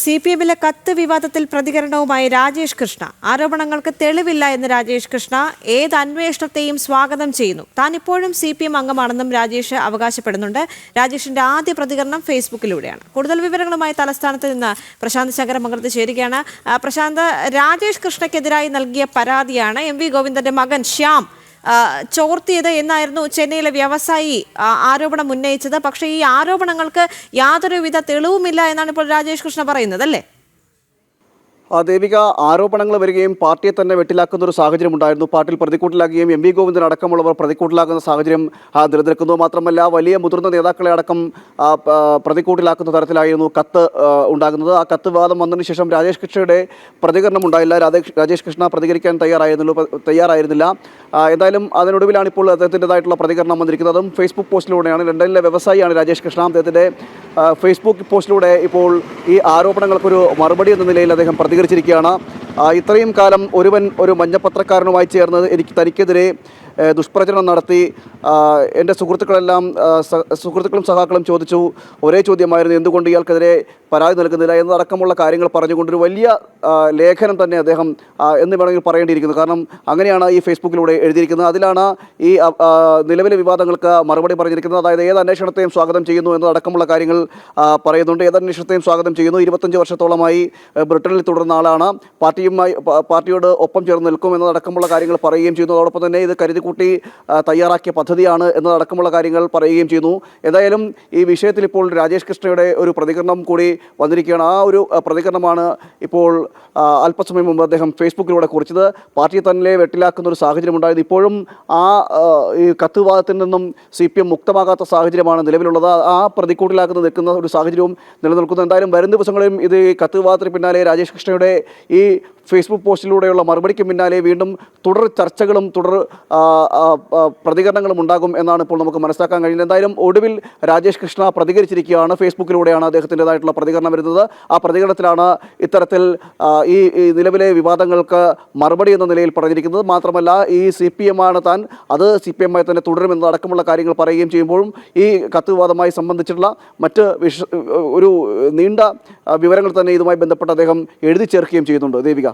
CPM-ലെ കത്ത് വിവാദത്തിൽ പ്രതികരണവുമായി രാജേഷ് കൃഷ്ണ. ആരോപണങ്ങൾക്ക് തെളിവില്ല എന്ന് രാജേഷ് കൃഷ്ണ ഏത് അന്വേഷണത്തെയും സ്വാഗതം ചെയ്യുന്നു. താൻ ഇപ്പോഴും CPM അംഗമാണെന്നും രാജേഷ് അവകാശപ്പെടുന്നുണ്ട്. രാജേഷിന്റെ ആദ്യ പ്രതികരണം ഫേസ്ബുക്കിലൂടെയാണ്. കൂടുതൽ വിവരങ്ങളുമായി തലസ്ഥാനത്ത് നിന്ന് പ്രശാന്ത് ശങ്കരമംഗലത്ത് ചേരുകയാണ്. പ്രശാന്ത്, രാജേഷ് കൃഷ്ണയ്ക്കെതിരായി നൽകിയ പരാതിയാണ് MV ഗോവിന്ദന്റെ മകൻ ശ്യാം ചോർത്തിയത് എന്നായിരുന്നു ചെന്നൈയിലെ വ്യവസായി ആരോപണം ഉന്നയിച്ചത്. പക്ഷേ ഈ ആരോപണങ്ങൾക്ക് യാതൊരുവിധ തെളിവുമില്ല എന്നാണ് ഇപ്പോൾ രാജേഷ് കൃഷ്ണ പറയുന്നത്, അല്ലേ? ദേവിക, ആരോപണങ്ങൾ വരികയും പാർട്ടിയെ തന്നെ വെട്ടിലാക്കുന്ന ഒരു സാഹചര്യം ഉണ്ടായിരുന്നു. പാർട്ടിയിൽ പ്രതിക്കൂട്ടിലാക്കുകയും MV ഗോവിന്ദൻ അടക്കമുള്ളവർ പ്രതിക്കൂട്ടിലാക്കുന്ന സാഹചര്യം നിലനിൽക്കുന്നു. മാത്രമല്ല, വലിയ മുതിർന്ന നേതാക്കളെ അടക്കം പ്രതിക്കൂട്ടിലാക്കുന്ന തരത്തിലായിരുന്നു കത്ത് ഉണ്ടാകുന്നത്. ആ കത്ത് വിവാദം വന്നതിന് ശേഷം രാജേഷ് കൃഷ്ണയുടെ പ്രതികരണം ഉണ്ടായില്ല. രാജേഷ് കൃഷ്ണ പ്രതികരിക്കാൻ തയ്യാറായിരുന്നില്ല. എന്തായാലും അതിനൊടുവിലാണ് ഇപ്പോൾ അദ്ദേഹത്തിൻ്റെതായിട്ടുള്ള പ്രതികരണം വന്നിരിക്കുന്നതും ഫേസ്ബുക്ക് പോസ്റ്റിലൂടെയാണ്. ലണ്ടനിലെ വ്യവസായിയാണ് രാജേഷ് കൃഷ്ണ. അദ്ദേഹത്തിൻ്റെ ഫേസ്ബുക്ക് പോസ്റ്റിലൂടെ ഇപ്പോൾ ഈ ആരോപണങ്ങൾക്കൊരു മറുപടി എന്ന നിലയിൽ അദ്ദേഹം പ്രതികരിച്ചിരിക്കുകയാണ്. ഇത്രയും കാലം ഒരു മഞ്ഞപ്പത്രക്കാരനുമായി ചേർന്ന് തനിക്കെതിരെ ദുഷ്പ്രചരണം നടത്തി എൻ്റെ സുഹൃത്തുക്കളും സഹാക്കളും ചോദിച്ചു. ഒരേ ചോദ്യമായിരുന്നു, എന്തുകൊണ്ട് ഇയാൾക്കെതിരെ പരാതി നൽകുന്നില്ല എന്നതടക്കമുള്ള കാര്യങ്ങൾ പറഞ്ഞുകൊണ്ടൊരു വലിയ ലേഖനം തന്നെ അദ്ദേഹം എന്ന് വേണമെങ്കിൽ പറയേണ്ടിയിരിക്കുന്നു. കാരണം അങ്ങനെയാണ് ഈ ഫേസ്ബുക്കിലൂടെ എഴുതിയിരിക്കുന്നത്. അതിലാണ് ഈ നിലവിലെ വിവാദങ്ങൾക്ക് മറുപടി പറഞ്ഞിരിക്കുന്നത്. അതായത് ഏത് അന്വേഷണത്തെയും സ്വാഗതം ചെയ്യുന്നു എന്നതടക്കമുള്ള കാര്യങ്ങൾ പറയുന്നുണ്ട്. ഏത് അന്വേഷണത്തെയും സ്വാഗതം ചെയ്യുന്നു. 25 വർഷത്തോളമായി ബ്രിട്ടനിൽ തുടർന്ന ആളാണ്. പാർട്ടിയോട് ഒപ്പം ചേർന്ന് നിൽക്കും എന്നതടക്കമുള്ള കാര്യങ്ങൾ പറയുകയും ചെയ്യുന്നു. അതോടൊപ്പം തന്നെ ഇത് കരുതിക്കൂട്ടി തയ്യാറാക്കിയ പദ്ധതിയാണ് എന്നതടക്കമുള്ള കാര്യങ്ങൾ പറയുകയും ചെയ്യുന്നു. ഏതായാലും ഈ വിഷയത്തിൽ ഇപ്പോൾ രാജേഷ് കൃഷ്ണയുടെ ഒരു പ്രതികരണം കൂടി വന്നിരിക്കുകയാണ്. ആ ഒരു പ്രതികരണമാണ് ഇപ്പോൾ അല്പസമയം മുമ്പ് അദ്ദേഹം ഫേസ്ബുക്കിലൂടെ കുറിച്ചത്. പാർട്ടിയെ തന്നെ വെട്ടിലാക്കുന്ന ഒരു സാഹചര്യം ഉണ്ടായത്. ഇപ്പോഴും ഈ കത്ത് വിവാദത്തിൽ നിന്നും CPM മുക്തമാകാത്ത സാഹചര്യമാണ് നിലവിലുള്ളത്. ആ പ്രതിക്കൂട്ടിലാക്കുന്ന നിൽക്കുന്ന ഒരു സാഹചര്യവും നിലനിൽക്കുന്നു. എന്തായാലും വരും ദിവസങ്ങളിലും ഇത് കത്ത് വിവാദത്തിന് പിന്നാലെ രാജേഷ് കൃഷ്ണയുടെ ഈ ഫേസ്ബുക്ക് പോസ്റ്റിലൂടെയുള്ള മറുപടിക്ക് പിന്നാലെ വീണ്ടും തുടർ ചർച്ചകളും തുടർ പ്രതികരണങ്ങളും ഉണ്ടാകും എന്നാണ് ഇപ്പോൾ നമുക്ക് മനസ്സിലാക്കാൻ കഴിയുന്നത്. എന്തായാലും ഒടുവിൽ രാജേഷ് കൃഷ്ണ പ്രതികരിച്ചിരിക്കുകയാണ്. ഫേസ്ബുക്കിലൂടെയാണ് അദ്ദേഹത്തിൻ്റെതായിട്ടുള്ള പ്രതികരണം വരുന്നത്. ആ പ്രതികരണത്തിലാണ് ഇത്തരത്തിൽ ഈ നിലവിലെ വിവാദങ്ങൾക്ക് മറുപടി എന്ന നിലയിൽ പറഞ്ഞിരിക്കുന്നത്. മാത്രമല്ല, ഈ CPM ആണ് താൻ, അത് CPM ആയി തന്നെ തുടരുമെന്നതടക്കമുള്ള കാര്യങ്ങൾ പറയുകയും ചെയ്യുമ്പോഴും ഈ കത്ത് വിവാദമായി സംബന്ധിച്ചിട്ടുള്ള മറ്റ് ഒരു നീണ്ട വിവരങ്ങൾ തന്നെ ഇതുമായി ബന്ധപ്പെട്ട് അദ്ദേഹം എഴുതി ചേർക്കുകയും ചെയ്യുന്നുണ്ട്. ദേവിക.